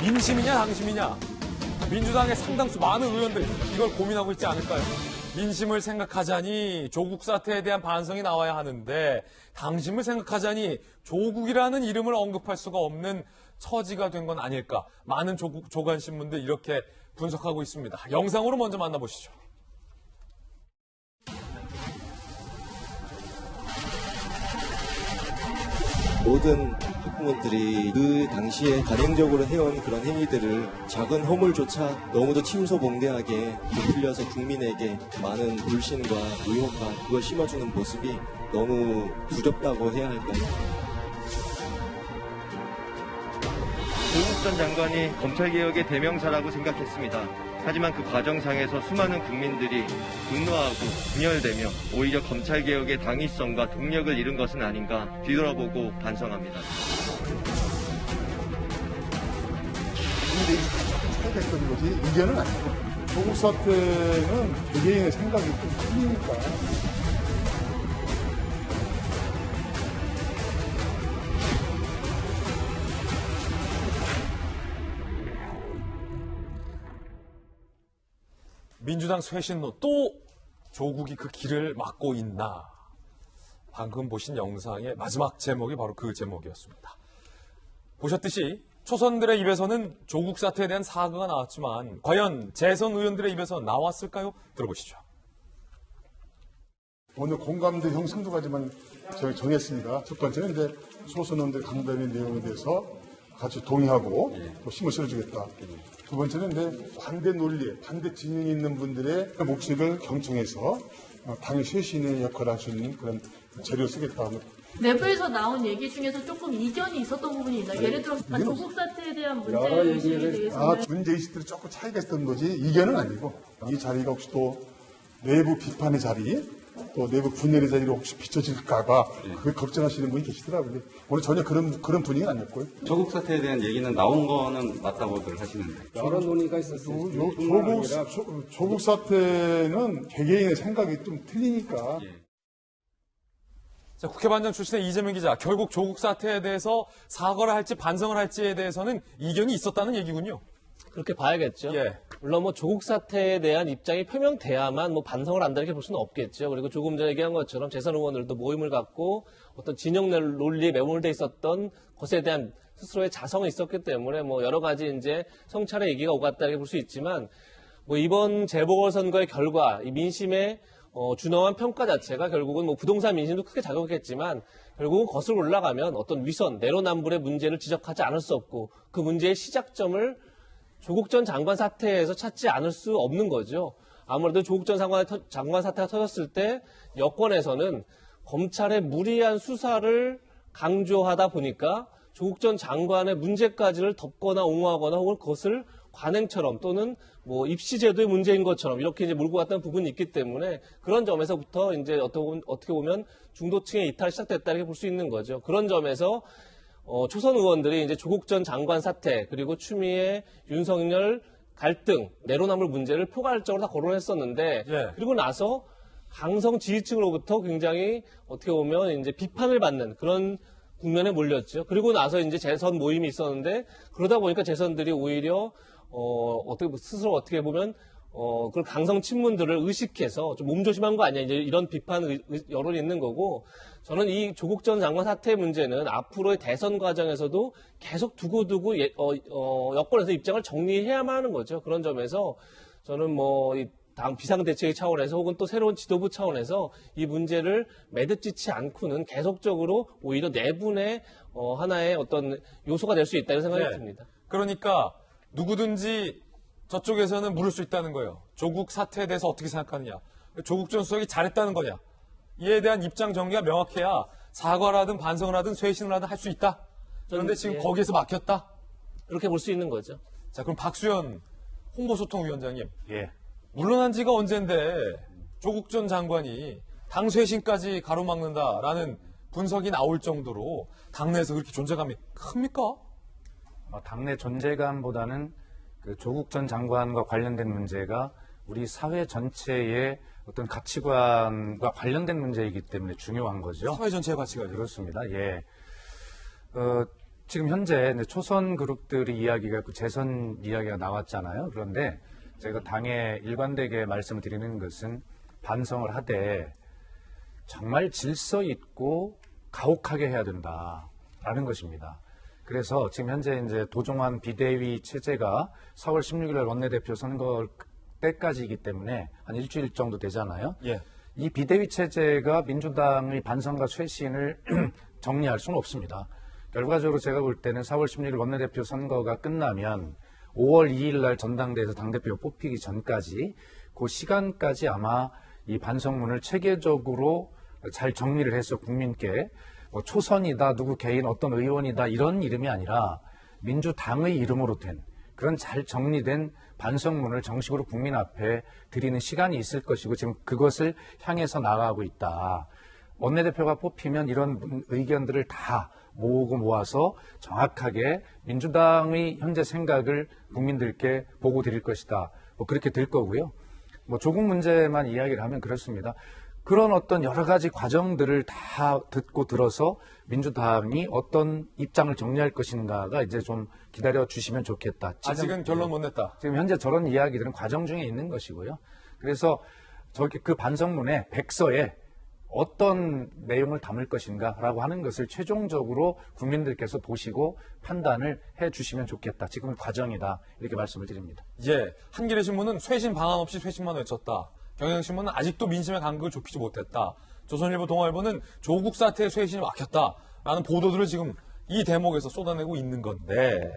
민심이냐 당심이냐. 민주당의 상당수 많은 의원들이 이걸 고민하고 있지 않을까요? 민심을 생각하자니 조국 사태에 대한 반성이 나와야 하는데 당심을 생각하자니 조국이라는 이름을 언급할 수가 없는 처지가 된 건 아닐까. 많은 조간 신문들 이렇게 분석하고 있습니다. 영상으로 먼저 만나보시죠. 모든 학부모들이 그 당시에 간행적으로 해온 그런 행위들을 작은 허물조차 너무도 침소봉대하게 부풀려서 국민에게 많은 불신과 의혹과 그걸 심어주는 모습이 너무 두렵다고 해야 할까요? 조국 전 장관이 검찰개혁의 대명사라고 생각했습니다. 하지만 그 과정상에서 수많은 국민들이 분노하고 분열되며 오히려 검찰개혁의 당위성과 동력을 잃은 것은 아닌가 뒤돌아보고 반성합니다. 차이가 있던 거지 이견은 아니고 조국 사태는 개개인의 생각이 좀 틀리니까. 민주당 쇄신로 또 조국이 그 길을 막고 있나. 방금 보신 영상의 마지막 제목이 바로 그 제목이었습니다. 보셨듯이 초선들의 입에서는 조국 사태에 대한 사과가 나왔지만 과연 재선 의원들의 입에서 나왔을까요? 들어보시죠. 오늘 공감대 형성 두 가지만 정했습니다. 첫 번째는 이제 소선원들 강단의 내용에 대해서 같이 동의하고 또 힘을 실어주겠다. 두 번째는 이제 반대 논리에 반대 진영이 있는 분들의 목소리를 경청해서 당의 쇄신의 역할을 할 수 있는 그런 재료를 쓰겠다. 내부에서 나온 얘기 중에서 조금 이견이 있었던 부분이 있나요? 예를 들어 조국 사태에 대한 문제의식에 대해서는 문제의식들이 조금 차이가 있었던 거지 이견은 아니고 이 자리가 혹시 또 내부 비판의 자리 또 내부 분열의 자리로 혹시 비춰질까봐 그 걱정하시는 분이 계시더라고요. 오늘 전혀 그런 분위기는 아니었고요. 조국 사태에 대한 얘기는 나온 거는 맞다고들 하시는데. 여러 논의가 있었어요. 조국 사태는 개개인의 생각이 좀 틀리니까. 자, 국회반장 출신의 이재명 기자, 결국 조국 사태에 대해서 사과를 할지 반성을 할지에 대해서는 이견이 있었다는 얘기군요. 그렇게 봐야겠죠. 예. 물론 뭐 조국 사태에 대한 입장이 표명돼야만 뭐 반성을 한다 이렇게 볼 수는 없겠죠. 그리고 조금 전에 얘기한 것처럼 재선 의원들도 모임을 갖고 어떤 진영 논리에 매몰돼 있었던 것에 대한 스스로의 자성이 있었기 때문에 뭐 여러 가지 이제 성찰의 얘기가 오갔다 이렇게 볼 수 있지만 뭐 이번 재보궐선거의 결과 이 민심의 준엄한 평가 자체가 결국은 뭐 부동산 민심도 크게 작용했겠지만 결국은 거슬러 올라가면 어떤 위선, 내로남불의 문제를 지적하지 않을 수 없고 그 문제의 시작점을 조국 전 장관 사태에서 찾지 않을 수 없는 거죠. 아무래도 조국 전 장관 사태가 터졌을 때 여권에서는 검찰의 무리한 수사를 강조하다 보니까 조국 전 장관의 문제까지를 덮거나 옹호하거나 혹은 그것을 관행처럼 또는 뭐 입시제도의 문제인 것처럼 이렇게 이제 몰고 갔던 부분이 있기 때문에 그런 점에서부터 이제 어떻게 보면 중도층의 이탈이 시작됐다 이렇게 볼 수 있는 거죠. 그런 점에서 초선 의원들이 이제 조국 전 장관 사태 그리고 추미애 윤석열 갈등 내로남불 문제를 포괄적으로 다 거론했었는데 그리고 나서 강성 지지층으로부터 굉장히 어떻게 보면 이제 비판을 받는 그런 국면에 몰렸죠. 그리고 나서 이제 재선 모임이 있었는데 그러다 보니까 재선들이 오히려 스스로 어떻게 보면 그런 강성 친문들을 의식해서 좀 몸조심한 거 아니야 이제 이런 비판 여론이 있는 거고 저는 이 조국 전 장관 사태 문제는 앞으로의 대선 과정에서도 계속 두고두고 여권에서 입장을 정리해야만 하는 거죠. 그런 점에서 저는 뭐 당 비상대책의 차원에서 혹은 또 새로운 지도부 차원에서 이 문제를 매듭짓지 않고는 계속적으로 오히려 내분의 하나의 어떤 요소가 될 수 있다 이런 생각이 듭니다. 그러니까 누구든지 저쪽에서는 물을 수 있다는 거예요. 조국 사태에 대해서 어떻게 생각하느냐. 조국 전 수석이 잘했다는 거냐. 이에 대한 입장 정리가 명확해야 사과를 하든 반성을 하든 쇄신을 하든 할 수 있다. 그런데 지금 거기에서 막혔다. 이렇게 볼 수 있는 거죠. 자, 그럼 박수현 홍보소통위원장님. 물러난 지가 언젠데 조국 전 장관이 당 쇄신까지 가로막는다라는 분석이 나올 정도로 당내에서 그렇게 존재감이 큽니까? 당내 존재감보다는 그 조국 전 장관과 관련된 문제가 우리 사회 전체의 어떤 가치관과 관련된 문제이기 때문에 중요한 거죠. 사회 전체의 가치관이요? 그렇습니다. 예. 지금 현재 이제 초선 그룹들이 이야기가 그 재선 이야기가 나왔잖아요. 그런데 제가 당에 일관되게 말씀을 드리는 것은 반성을 하되 정말 질서 있고 가혹하게 해야 된다라는 것입니다. 그래서 지금 현재 이제 도종환 비대위 체제가 4월 16일 원내대표 선거 때까지이기 때문에 한 일주일 정도 되잖아요. 예. 이 비대위 체제가 민주당의 반성과 쇄신을 정리할 수는 없습니다. 결과적으로 제가 볼 때는 4월 16일 원내대표 선거가 끝나면 5월 2일 날 전당대회에서 당대표 뽑히기 전까지 그 시간까지 아마 이 반성문을 체계적으로 잘 정리를 해서 국민께 뭐 초선이다, 누구 개인 어떤 의원이다 이런 이름이 아니라 민주당의 이름으로 된 그런 잘 정리된 반성문을 정식으로 국민 앞에 드리는 시간이 있을 것이고 지금 그것을 향해서 나가고 있다. 원내대표가 뽑히면 이런 의견들을 다 모으고 모아서 정확하게 민주당의 현재 생각을 국민들께 보고 드릴 것이다. 뭐 그렇게 될 거고요. 뭐 조국 문제만 이야기를 하면 그렇습니다. 그런 어떤 여러 가지 과정들을 다 듣고 들어서 민주당이 어떤 입장을 정리할 것인가가 이제 좀 기다려 주시면 좋겠다. 아직은 결론 못 냈다. 지금 현재 저런 이야기들은 과정 중에 있는 것이고요. 그래서 저기 그 반성문에 백서에 어떤 내용을 담을 것인가라고 하는 것을 최종적으로 국민들께서 보시고 판단을 해 주시면 좋겠다. 지금은 과정이다. 이렇게 말씀을 드립니다. 예. 한겨레 신문은 쇄신 방안 없이 쇄신만 외쳤다. 경향신문은 아직도 민심의 간극을 좁히지 못했다. 조선일보, 동아일보는 조국 사태의 쇄신이 막혔다. 라는 보도들을 지금 이 대목에서 쏟아내고 있는 건데